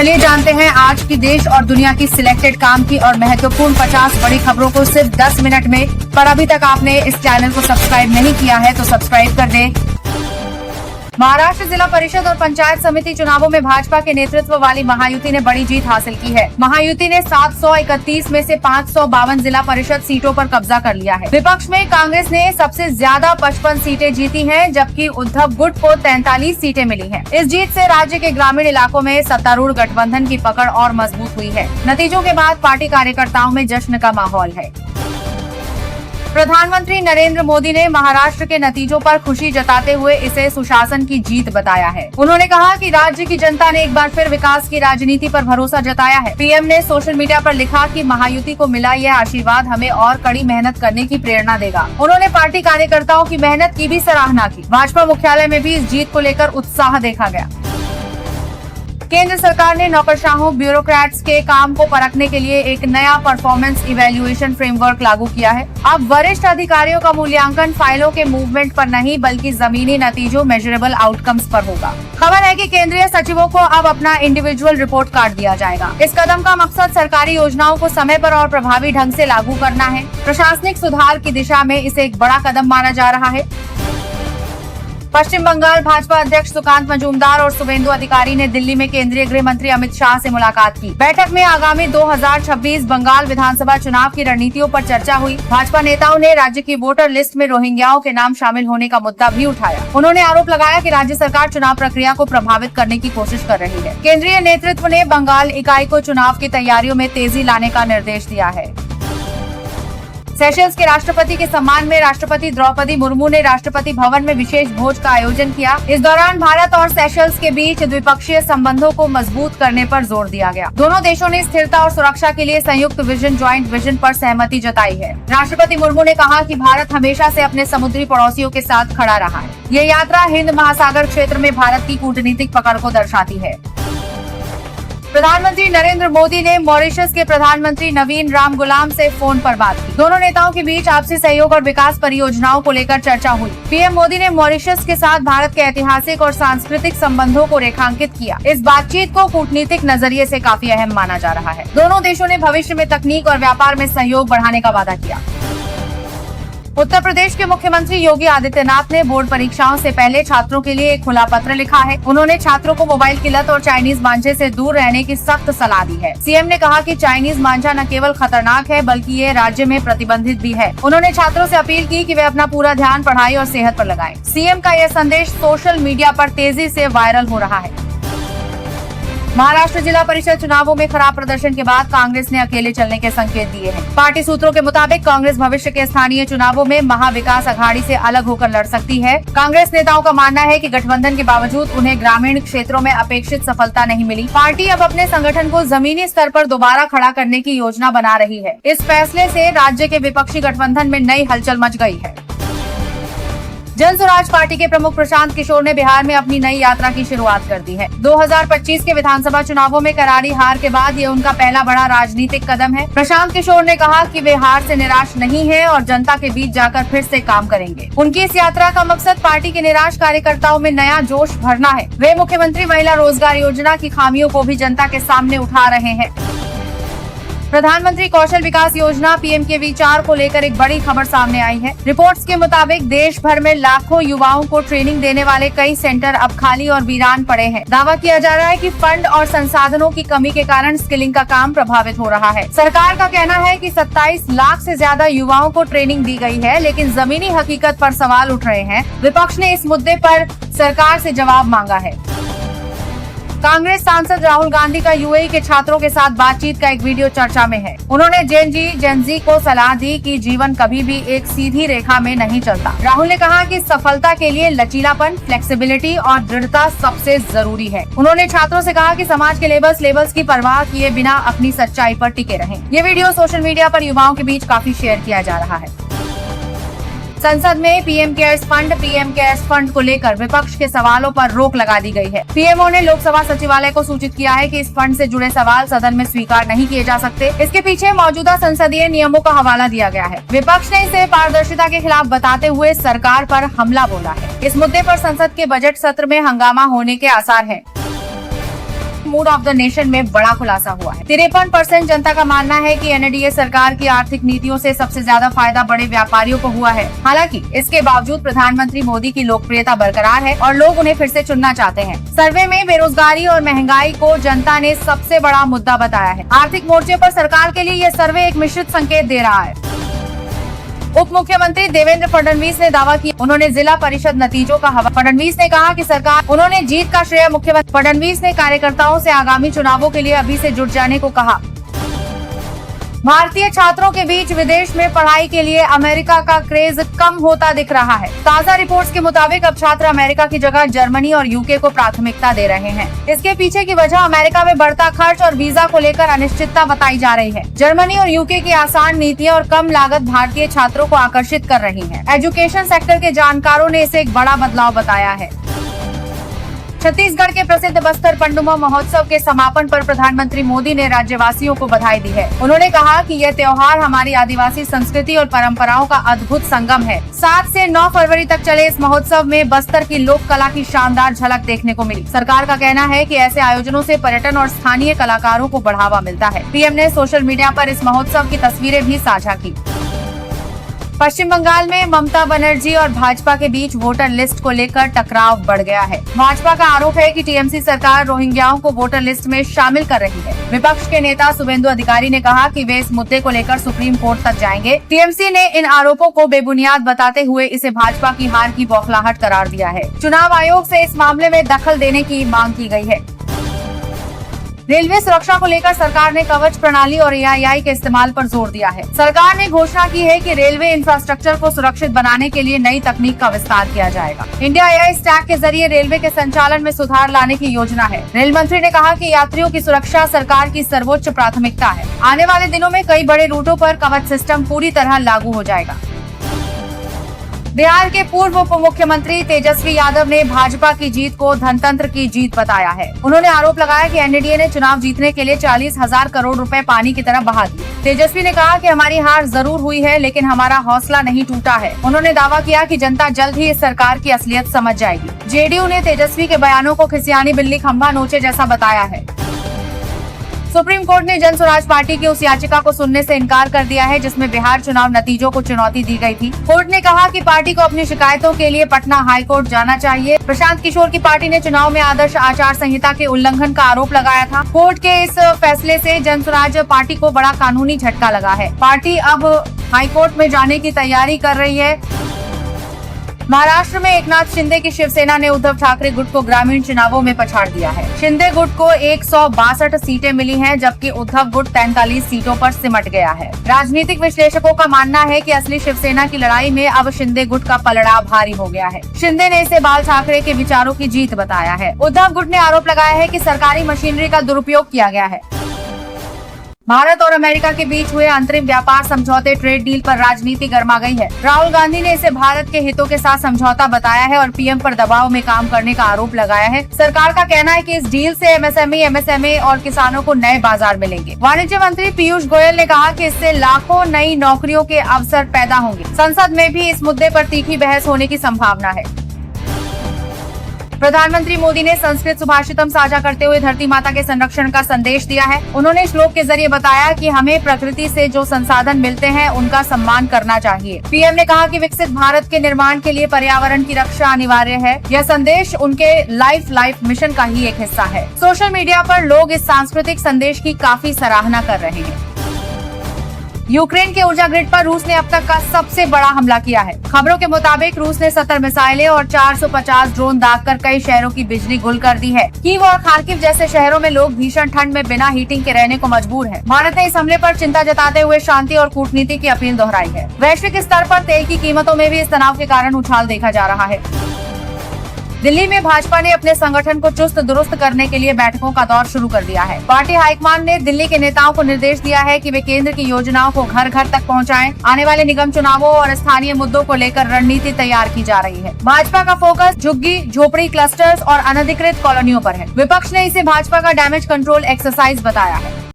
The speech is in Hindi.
चलिए जानते हैं आज की देश और दुनिया की सिलेक्टेड काम की और महत्वपूर्ण 50 बड़ी खबरों को सिर्फ 10 मिनट में। पर अभी तक आपने इस चैनल को सब्सक्राइब नहीं किया है तो सब्सक्राइब कर दें। महाराष्ट्र जिला परिषद और पंचायत समिति चुनावों में भाजपा के नेतृत्व वाली महायुति ने बड़ी जीत हासिल की है। महायुति ने 731 में से 552 जिला परिषद सीटों पर कब्जा कर लिया है। विपक्ष में कांग्रेस ने सबसे ज्यादा 55 सीटें जीती हैं, जबकि उद्धव गुट को 43 सीटें मिली हैं। इस जीत से राज्य के ग्रामीण इलाकों में सत्तारूढ़ गठबंधन की पकड़ और मजबूत हुई है। नतीजों के बाद पार्टी कार्यकर्ताओं में जश्न का माहौल है। प्रधानमंत्री नरेंद्र मोदी ने महाराष्ट्र के नतीजों पर खुशी जताते हुए इसे सुशासन की जीत बताया है। उन्होंने कहा कि राज्य की जनता ने एक बार फिर विकास की राजनीति पर भरोसा जताया है। पीएम ने सोशल मीडिया पर लिखा कि महायुति को मिला यह आशीर्वाद हमें और कड़ी मेहनत करने की प्रेरणा देगा। उन्होंने पार्टी कार्यकर्ताओं की मेहनत की भी सराहना की। भाजपा मुख्यालय में भी इस जीत को लेकर उत्साह देखा गया। केंद्र सरकार ने नौकरशाहों ब्यूरोक्रेट्स के काम को परखने के लिए एक नया परफॉर्मेंस इवैल्यूएशन फ्रेमवर्क लागू किया है। अब वरिष्ठ अधिकारियों का मूल्यांकन फाइलों के मूवमेंट पर नहीं बल्कि जमीनी नतीजों मेजरेबल आउटकम्स पर होगा। खबर है कि केंद्रीय सचिवों को अब अपना इंडिविजुअल रिपोर्ट कार्ड दिया जाएगा। इस कदम का मकसद सरकारी योजनाओं को समय पर और प्रभावी ढंग से लागू करना है। प्रशासनिक सुधार की दिशा में इसे एक बड़ा कदम माना जा रहा है। पश्चिम बंगाल भाजपा अध्यक्ष सुकांत मजूमदार और शुभेंदु अधिकारी ने दिल्ली में केंद्रीय गृह मंत्री अमित शाह से मुलाकात की। बैठक में आगामी 2026 बंगाल विधानसभा चुनाव की रणनीतियों पर चर्चा हुई। भाजपा नेताओं ने राज्य की वोटर लिस्ट में रोहिंग्याओं के नाम शामिल होने का मुद्दा भी उठाया। उन्होंने आरोप लगाया कि राज्य सरकार चुनाव प्रक्रिया को प्रभावित करने की कोशिश कर रही है। केंद्रीय नेतृत्व ने बंगाल इकाई को चुनाव की तैयारियों में तेजी लाने का निर्देश दिया है। सेशल्स के राष्ट्रपति के सम्मान में राष्ट्रपति द्रौपदी मुर्मू ने राष्ट्रपति भवन में विशेष भोज का आयोजन किया। इस दौरान भारत और सेशल्स के बीच द्विपक्षीय संबंधों को मजबूत करने पर जोर दिया गया। दोनों देशों ने स्थिरता और सुरक्षा के लिए संयुक्त विजन ज्वाइंट विजन पर सहमति जताई है। राष्ट्रपति मुर्मू ने कहा कि भारत हमेशा से अपने समुद्री पड़ोसियों के साथ खड़ा रहा है। ये यात्रा हिंद महासागर क्षेत्र में भारत की कूटनीतिक पकड़ को दर्शाती है। प्रधानमंत्री नरेंद्र मोदी ने मॉरिशस के प्रधानमंत्री नवीन राम गुलाम से फोन पर बात की। दोनों नेताओं के बीच आपसी सहयोग और विकास परियोजनाओं को लेकर चर्चा हुई। पीएम मोदी ने मॉरिशस के साथ भारत के ऐतिहासिक और सांस्कृतिक संबंधों को रेखांकित किया। इस बातचीत को कूटनीतिक नजरिए से काफी अहम माना जा रहा है। दोनों देशों ने भविष्य में तकनीक और व्यापार में सहयोग बढ़ाने का वादा किया। उत्तर प्रदेश के मुख्यमंत्री योगी आदित्यनाथ ने बोर्ड परीक्षाओं से पहले छात्रों के लिए एक खुला पत्र लिखा है। उन्होंने छात्रों को मोबाइल की लत और चाइनीज मांझे से दूर रहने की सख्त सलाह दी है। सीएम ने कहा कि चाइनीज मांझा न केवल खतरनाक है बल्कि ये राज्य में प्रतिबंधित भी है। उन्होंने छात्रों से अपील की कि वे अपना पूरा ध्यान पढ़ाई और सेहत पर लगाएं। सीएम का यह संदेश सोशल मीडिया पर तेजी से वायरल हो रहा है। महाराष्ट्र जिला परिषद चुनावों में खराब प्रदर्शन के बाद कांग्रेस ने अकेले चलने के संकेत दिए हैं। पार्टी सूत्रों के मुताबिक कांग्रेस भविष्य के स्थानीय चुनावों में महाविकास अघाड़ी से अलग होकर लड़ सकती है। कांग्रेस नेताओं का मानना है कि गठबंधन के बावजूद उन्हें ग्रामीण क्षेत्रों में अपेक्षित सफलता नहीं मिली। पार्टी अब अपने संगठन को जमीनी स्तर पर दोबारा खड़ा करने की योजना बना रही है। इस फैसले से राज्य के विपक्षी गठबंधन में नई हलचल मच गई है। जन स्वराज पार्टी के प्रमुख प्रशांत किशोर ने बिहार में अपनी नई यात्रा की शुरुआत कर दी है। 2025 के विधानसभा चुनावों में करारी हार के बाद ये उनका पहला बड़ा राजनीतिक कदम है। प्रशांत किशोर ने कहा कि वे हार से निराश नहीं हैं और जनता के बीच जाकर फिर से काम करेंगे। उनकी इस यात्रा का मकसद पार्टी के निराश कार्यकर्ताओं में नया जोश भरना है। वे मुख्यमंत्री महिला रोजगार योजना की खामियों को भी जनता के सामने उठा रहे हैं। प्रधानमंत्री कौशल विकास योजना PMKV4 को लेकर एक बड़ी खबर सामने आई है। रिपोर्ट्स के मुताबिक देश भर में लाखों युवाओं को ट्रेनिंग देने वाले कई सेंटर अब खाली और वीरान पड़े हैं। दावा किया जा रहा है कि फंड और संसाधनों की कमी के कारण स्किलिंग का काम प्रभावित हो रहा है। सरकार का कहना है कि 27 लाख से ज्यादा युवाओं को ट्रेनिंग दी गई है, लेकिन जमीनी हकीकत पर सवाल उठ रहे हैं। विपक्ष ने इस मुद्दे पर सरकार से जवाब मांगा है। कांग्रेस सांसद राहुल गांधी का यूएई के छात्रों के साथ बातचीत का एक वीडियो चर्चा में है। उन्होंने जेनजी को सलाह दी कि जीवन कभी भी एक सीधी रेखा में नहीं चलता। राहुल ने कहा कि सफलता के लिए लचीलापन, फ्लेक्सिबिलिटी और दृढ़ता सबसे जरूरी है। उन्होंने छात्रों से कहा कि समाज के लेबल्स की परवाह किए बिना अपनी सच्चाई पर टिके रहें। ये वीडियो सोशल मीडिया पर युवाओं के बीच काफी शेयर किया जा रहा है। संसद में पीएम केयर्स फंड को लेकर विपक्ष के सवालों पर रोक लगा दी गई है। पीएमओ ने लोकसभा सचिवालय को सूचित किया है कि इस फंड से जुड़े सवाल सदन में स्वीकार नहीं किए जा सकते। इसके पीछे मौजूदा संसदीय नियमों का हवाला दिया गया है। विपक्ष ने इसे पारदर्शिता के खिलाफ बताते हुए सरकार पर हमला बोला है। इस मुद्दे पर संसद के बजट सत्र में हंगामा होने के आसार हैं। मूड ऑफ द नेशन में बड़ा खुलासा हुआ है। 53% जनता का मानना है कि एनडीए सरकार की आर्थिक नीतियों से सबसे ज्यादा फायदा बड़े व्यापारियों को हुआ है। हालांकि इसके बावजूद प्रधानमंत्री मोदी की लोकप्रियता बरकरार है और लोग उन्हें फिर से चुनना चाहते हैं। सर्वे में बेरोजगारी और महंगाई को जनता ने सबसे बड़ा मुद्दा बताया है। आर्थिक मोर्चे पर सरकार के लिए यह सर्वे एक मिश्रित संकेत दे रहा है। उप मुख्यमंत्री देवेंद्र फडणवीस ने दावा किया, उन्होंने जिला परिषद नतीजों का हवाला। फडणवीस ने कहा कि सरकार, उन्होंने जीत का श्रेय मुख्यमंत्री। फडणवीस ने कार्यकर्ताओं से आगामी चुनावों के लिए अभी से जुट जाने को कहा। भारतीय छात्रों के बीच विदेश में पढ़ाई के लिए अमेरिका का क्रेज कम होता दिख रहा है। ताजा रिपोर्ट्स के मुताबिक अब छात्र अमेरिका की जगह जर्मनी और यूके को प्राथमिकता दे रहे हैं। इसके पीछे की वजह अमेरिका में बढ़ता खर्च और वीजा को लेकर अनिश्चितता बताई जा रही है। जर्मनी और यूके की आसान नीतियां और कम लागत भारतीय छात्रों को आकर्षित कर रही है। एजुकेशन सेक्टर के जानकारों ने इसे एक बड़ा बदलाव बताया है। छत्तीसगढ़ के प्रसिद्ध बस्तर पंडुमा महोत्सव के समापन पर प्रधानमंत्री मोदी ने राज्यवासियों को बधाई दी है। उन्होंने कहा कि यह त्योहार हमारी आदिवासी संस्कृति और परंपराओं का अद्भुत संगम है। 7 से 9 फरवरी तक चले इस महोत्सव में बस्तर की लोक कला की शानदार झलक देखने को मिली। सरकार का कहना है कि ऐसे आयोजनों से पर्यटन और स्थानीय कलाकारों को बढ़ावा मिलता है। पीएम ने सोशल मीडिया पर इस महोत्सव की तस्वीरें भी साझा की। पश्चिम बंगाल में ममता बनर्जी और भाजपा के बीच वोटर लिस्ट को लेकर टकराव बढ़ गया है। भाजपा का आरोप है कि टीएमसी सरकार रोहिंग्याओं को वोटर लिस्ट में शामिल कर रही है। विपक्ष के नेता शुभेंदु अधिकारी ने कहा कि वे इस मुद्दे को लेकर सुप्रीम कोर्ट तक जाएंगे। टीएमसी ने इन आरोपों को बेबुनियाद बताते हुए इसे भाजपा की हार की बौखलाहट करार दिया है। चुनाव आयोग से इस मामले में दखल देने की मांग की गई है। रेलवे सुरक्षा को लेकर सरकार ने कवच प्रणाली और एआईआई के इस्तेमाल पर जोर दिया है। सरकार ने घोषणा की है कि रेलवे इंफ्रास्ट्रक्चर को सुरक्षित बनाने के लिए नई तकनीक का विस्तार किया जाएगा। इंडिया एआई स्टैक के जरिए रेलवे के संचालन में सुधार लाने की योजना है। रेल मंत्री ने कहा कि यात्रियों की सुरक्षा सरकार की सर्वोच्च प्राथमिकता है। आने वाले दिनों में कई बड़े रूटों पर कवच सिस्टम पूरी तरह लागू हो जाएगा। बिहार के पूर्व उप मुख्यमंत्री तेजस्वी यादव ने भाजपा की जीत को धनतंत्र की जीत बताया है। उन्होंने आरोप लगाया कि एनडीए ने चुनाव जीतने के लिए 40,000 करोड़ रुपए पानी की तरह बहा दिए। तेजस्वी ने कहा कि हमारी हार जरूर हुई है, लेकिन हमारा हौसला नहीं टूटा है। उन्होंने दावा किया कि जनता जल्द ही इस सरकार की असलियत समझ जाएगी। जेडीयू ने तेजस्वी के बयानों को खिसियानी बिल्ली खंभा नोचे जैसा बताया है। सुप्रीम कोर्ट ने जन स्वराज पार्टी की उस याचिका को सुनने से इनकार कर दिया है जिसमें बिहार चुनाव नतीजों को चुनौती दी गई थी। कोर्ट ने कहा कि पार्टी को अपनी शिकायतों के लिए पटना हाई कोर्ट जाना चाहिए। प्रशांत किशोर की पार्टी ने चुनाव में आदर्श आचार संहिता के उल्लंघन का आरोप लगाया था। कोर्ट के इस फैसले से जन स्वराज पार्टी को बड़ा कानूनी झटका लगा है। पार्टी अब हाई कोर्ट में जाने की तैयारी कर रही है। महाराष्ट्र में एकनाथ शिंदे की शिवसेना ने उद्धव ठाकरे गुट को ग्रामीण चुनावों में पछाड़ दिया है। शिंदे गुट को 162 सीटें मिली हैं, जबकि उद्धव गुट 43 सीटों पर सिमट गया है। राजनीतिक विश्लेषकों का मानना है कि असली शिवसेना की लड़ाई में अब शिंदे गुट का पलड़ा भारी हो गया है। शिंदे ने इसे बाल ठाकरे के विचारों की जीत बताया है। उद्धव गुट ने आरोप लगाया है कि सरकारी मशीनरी का दुरुपयोग किया गया है। भारत और अमेरिका के बीच हुए अंतरिम व्यापार समझौते ट्रेड डील पर राजनीति गर्मा गई है। राहुल गांधी ने इसे भारत के हितों के साथ समझौता बताया है और पीएम पर दबाव में काम करने का आरोप लगाया है। सरकार का कहना है कि इस डील से एमएसएमई और किसानों को नए बाजार मिलेंगे। वाणिज्य मंत्री पीयूष गोयल ने कहा कि इससे लाखों नई नौकरियों के अवसर पैदा होंगे। संसद में भी इस मुद्दे पर तीखी बहस होने की संभावना है। प्रधानमंत्री मोदी ने संस्कृत सुभाषितम साझा करते हुए धरती माता के संरक्षण का संदेश दिया है। उन्होंने श्लोक के जरिए बताया कि हमें प्रकृति से जो संसाधन मिलते हैं उनका सम्मान करना चाहिए। पीएम ने कहा कि विकसित भारत के निर्माण के लिए पर्यावरण की रक्षा अनिवार्य है। यह संदेश उनके लाइफ मिशन का ही एक हिस्सा है। सोशल मीडिया पर लोग इस सांस्कृतिक संदेश की काफी सराहना कर रहे हैं। यूक्रेन के ऊर्जा ग्रिड पर रूस ने अब तक का सबसे बड़ा हमला किया है। खबरों के मुताबिक रूस ने 70 मिसाइलें और 450 ड्रोन दागकर कई शहरों की बिजली गुल कर दी है। कीव और खार्किव जैसे शहरों में लोग भीषण ठंड में बिना हीटिंग के रहने को मजबूर हैं। भारत ने इस हमले पर चिंता जताते हुए शांति और कूटनीति की अपील दोहराई है। वैश्विक स्तर पर तेल की कीमतों में भी इस तनाव के कारण उछाल देखा जा रहा है। दिल्ली में भाजपा ने अपने संगठन को चुस्त दुरुस्त करने के लिए बैठकों का दौर शुरू कर दिया है। पार्टी हाईकमान ने दिल्ली के नेताओं को निर्देश दिया है कि वे केंद्र की योजनाओं को घर घर तक पहुंचाएं। आने वाले निगम चुनावों और स्थानीय मुद्दों को लेकर रणनीति तैयार की जा रही है। भाजपा का फोकस झुग्गी झोपड़ी क्लस्टर्स और अनधिकृत कॉलोनियों पर है। विपक्ष ने इसे भाजपा का डैमेज कंट्रोल एक्सरसाइज बताया है।